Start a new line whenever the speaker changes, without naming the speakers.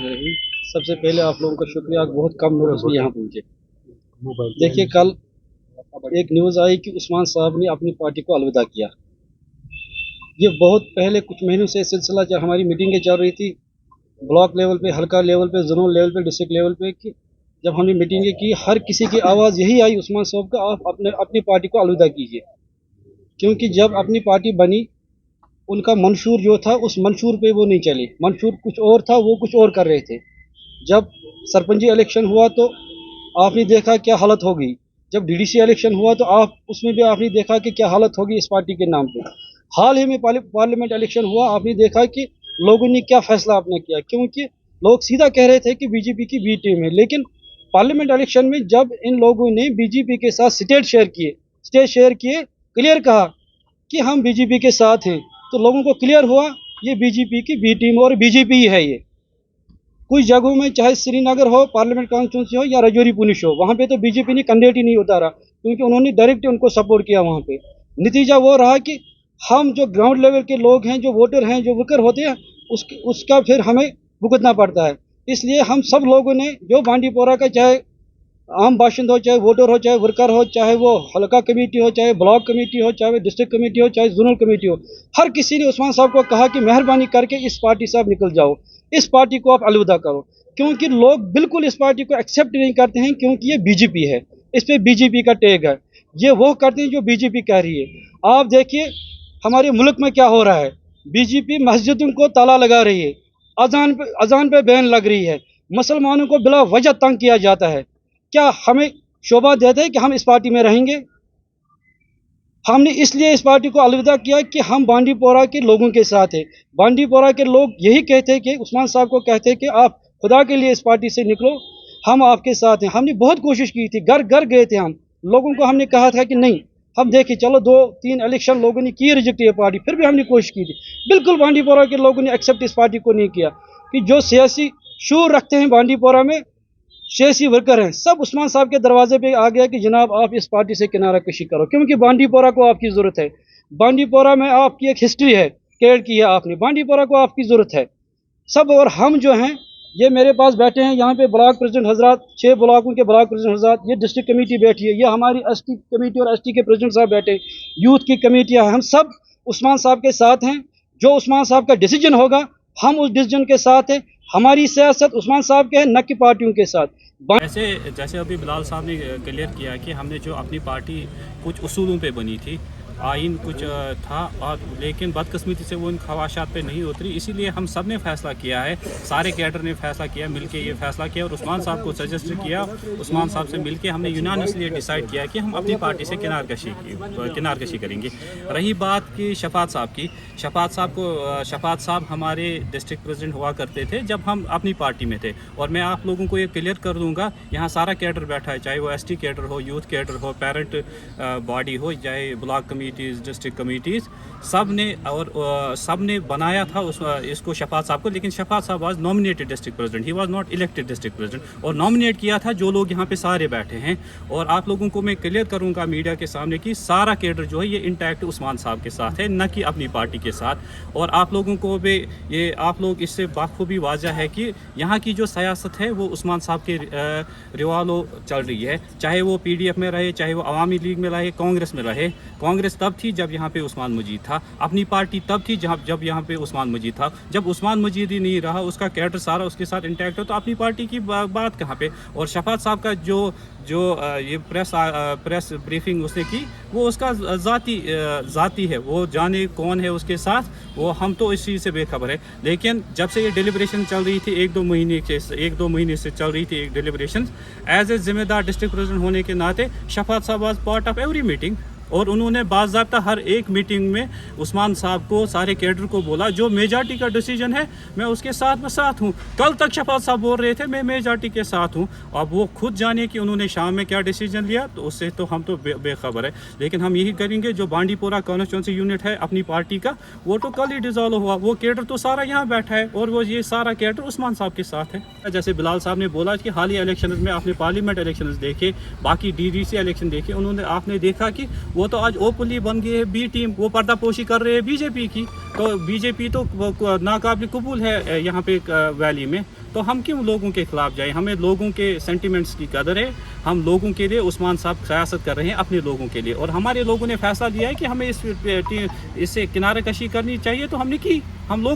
सबसे पहले आप लोगों का शुक्रिया, बहुत कम नोटिस में यहाँ पहुँचे। देखिए, कल एक न्यूज़ आई कि उस्मान साहब ने अपनी पार्टी को अलविदा किया। ये बहुत पहले कुछ महीनों से सिलसिला जब हमारी मीटिंगें चल रही थी, ब्लॉक लेवल पे, हल्का लेवल पे, जोनल लेवल पे, डिस्ट्रिक्ट लेवल पे, कि जब हमने मीटिंगें की, हर किसी की आवाज़ यही आई उस्मान साहब का, आप अपनी पार्टी को अलविदा कीजिए। क्योंकि जब अपनी पार्टी बनी, उनका मंशूर जो था उस मंशूर पे वो नहीं चले। मंशूर कुछ और था, वो कुछ और कर रहे थे। जब सरपंची इलेक्शन हुआ तो आपने देखा क्या हालत हो गई। जब डीडीसी इलेक्शन हुआ तो आप उसमें भी आपने देखा कि क्या हालत होगी इस पार्टी के नाम पे। हाल ही में पार्लियामेंट इलेक्शन हुआ, आपने देखा कि लोगों ने क्या फैसला आपने किया, क्योंकि लोग सीधा कह रहे थे कि बीजेपी की बी टीम है। लेकिन पार्लियामेंट इलेक्शन में जब इन लोगों ने बीजेपी के साथ स्टेज शेयर किए, क्लियर कहा कि हम बीजेपी के साथ हैं, तो लोगों को क्लियर हुआ ये बीजेपी की बी टीम और बीजेपी ही है। ये कुछ जगहों में, चाहे श्रीनगर हो, पार्लियामेंट कॉन्स्टिट्यूंसी हो, या राजौरी पुलिस हो, वहाँ पे तो बीजेपी ने कैंडिडेट ही नहीं उतारा, क्योंकि उन्होंने डायरेक्ट उनको सपोर्ट किया। वहाँ पे नतीजा वो रहा कि हम जो ग्राउंड लेवल के लोग हैं, जो वोटर हैं, जो वर्कर होते हैं, उसका फिर हमें भुगतना पड़ता है। इसलिए हम सब लोगों ने, जो बांडीपोरा का चाहे आम बाशिंदा हो, चाहे वोटर हो, चाहे वर्कर हो, चाहे वो हल्का कमेटी हो, चाहे ब्लॉक कमेटी हो, चाहे डिस्ट्रिक्ट कमेटी हो, चाहे जोनल कमेटी हो, हर किसी ने उस्मान साहब को कहा कि मेहरबानी करके इस पार्टी से आप निकल जाओ, इस पार्टी को आप अलविदा करो। क्योंकि लोग बिल्कुल इस पार्टी को एक्सेप्ट नहीं करते हैं, क्योंकि ये बीजेपी है, इस पर बीजेपी का टैग है। ये वो करते हैं जो बीजेपी कह रही है। आप देखिए हमारे मुल्क में क्या हो रहा है। बीजेपी मस्जिदों को ताला लगा रही है, अजान पे बैन लग रही है, मुसलमानों को बिला वजह तंग किया जाता है। क्या हमें शोभा देता है कि हम इस पार्टी में रहेंगे? हमने इसलिए इस पार्टी को अलविदा किया कि हम बांडीपोरा के लोगों के साथ हैं। बांडीपोरा के लोग यही कहते हैं कि उस्मान साहब को कहते हैं कि आप खुदा के लिए इस पार्टी से निकलो, हम आपके साथ हैं। हमने बहुत कोशिश की थी, घर घर गए थे, हम लोगों को हमने कहा था कि नहीं, हम देखिए चलो 2-3 इलेक्शन लोगों ने किए रिजेक्ट ये पार्टी, फिर भी हमने कोशिश की थी। बिल्कुल बांडीपोरा के लोगों ने एक्सेप्ट इस पार्टी को नहीं किया। कि जो सियासी शूर रखते हैं बांडीपोरा में, सियासी वर्कर हैं, सब उस्मान साहब के दरवाजे पे आ गया कि जनाब आप इस पार्टी से किनारा कशी करो, क्योंकि बांडीपोरा को आपकी ज़रूरत है। बांडीपोरा में आपकी एक हिस्ट्री है, क्रिएट की है आपने, बांडीपोरा को आपकी ज़रूरत है सब। और हम जो हैं, ये मेरे पास बैठे हैं यहाँ पे ब्लॉक प्रेसिडेंट हजरात, 6 ब्लॉकों के ब्लॉक प्रेसिडेंट हजरात, ये डिस्ट्रिक्ट कमेटी बैठी है, ये हमारी एसटी कमेटी और एसटी के प्रेसिडेंट साहब बैठे, यूथ की कमेटियाँ हैं, हम सब उस्मान साहब के साथ हैं। जो उस्मान साहब का डिसीजन होगा हम उस डिसीजन के साथ हैं। हमारी सियासत उस्मान साहब के है, न कि पार्टियों के साथ।
जैसे अभी बिलाल साहब ने क्लियर किया कि हमने जो अपनी पार्टी कुछ उसूलों पे बनी थी, आइन कुछ था, और लेकिन बदकिस्मती से वो इन ख्वाहिशात पे नहीं उतरी। इसीलिए हम सब ने फैसला किया है, सारे कैडर ने फैसला किया, मिलके ये फैसला किया और उस्मान साहब को सजेस्ट किया। उस्मान साहब से मिलके हमने यूनानिमसली डिसाइड किया कि हम अपनी पार्टी से किनारकशी करेंगे। रही बात की शफात साहब की, शफात साहब हमारे डिस्ट्रिक्ट प्रेसिडेंट हुआ करते थे जब हम अपनी पार्टी में थे। और मैं आप लोगों को ये क्लियर कर दूंगा, यहाँ सारा कैडर बैठा है, चाहे वो एसटी कैडर हो, यूथ कैडर हो, पेरेंट बॉडी हो, चाहे ब्लॉक कमेटीज़, डिस्ट्रिक्ट कमेटीज़, सब ने बनाया था इसको शफात साहब को। लेकिन शफात साहब was nominated district president, he was not elected district president. और नॉमिनेट किया था जो लोग यहाँ पे सारे बैठे हैं। और आप लोगों को मैं क्लियर करूँगा मीडिया के सामने कि सारा कैडर जो है ये इंटैक्ट उस्मान साहब के साथ है, न कि अपनी पार्टी के साथ। और आप लोगों को भी ये, आप लोग इससे बाखूबी वाज़ह है कि यहाँ की जो सियासत है वो उस्मान साहब के रिवालो चल रही है। चाहे वो PDF में रहे, चाहे वो अवामी लीग में रहे, कांग्रेस में रहे। कांग्रेस तब थी जब यहाँ पे उस्मान मजीद था, अपनी पार्टी तब थी जब यहाँ पे उस्मान मजीद था। जब उस्मान मजीद ही नहीं रहा, उसका कैडर सारा उसके साथ इंटैक्ट हो, तो अपनी पार्टी की बात कहाँ पे। और शफात साहब का जो ये प्रेस ब्रीफिंग उसने की, वो उसका ज़ाती है, वो जाने कौन है उसके साथ, वो हम तो इस चीज़ से बेखबर है। लेकिन जब से ये डिलिब्रेशन चल रही थी, 1-2 महीने से चल रही थी एक डिलिब्रेशन, एज ए जिम्मेदार डिस्ट्रिक्ट प्रेसिडेंट होने के नाते शफात साहब was part of every meeting. और उन्होंने बाज़ाब्ता हर एक मीटिंग में उस्मान साहब को, सारे कैडर को बोला जो मेजॉरिटी का डिसीजन है मैं उसके साथ हूँ। कल तक शफात साहब बोल रहे थे मैं मेजॉरिटी के साथ हूँ। अब वो खुद जाने कि उन्होंने शाम में क्या डिसीजन लिया, तो उससे तो हम तो बेखबर है। लेकिन हम यही करेंगे, जो बांडीपोरा कॉन्स्टिट्यूंसी यूनिट है अपनी पार्टी का, वो तो कल ही डिजॉल्व हुआ, वो कैडर तो सारा यहाँ बैठा है और वो ये सारा कैडर उस्मान साहब के साथ है। जैसे बिलाल साहब ने बोला कि हालिया इलेक्शन में आपने पार्लियामेंट इलेक्शन देखे, बाकी DDC इलेक्शन देखे, आपने देखा कि वो तो आज ओपनली बन गई है बी टीम, वो पर्दापोशी कर रहे हैं बीजेपी की। तो बीजेपी तो नाकाबिल कबूल है यहाँ पे वैली में, तो हम क्यों लोगों के खिलाफ जाए? हमें लोगों के सेंटिमेंट्स की कदर है, हम लोगों के लिए उस्मान साहब सियासत कर रहे हैं अपने लोगों के लिए, और हमारे लोगों ने फैसला लिया है कि हमें इससे किनारे कशी करनी चाहिए, तो हमने की। हम लोग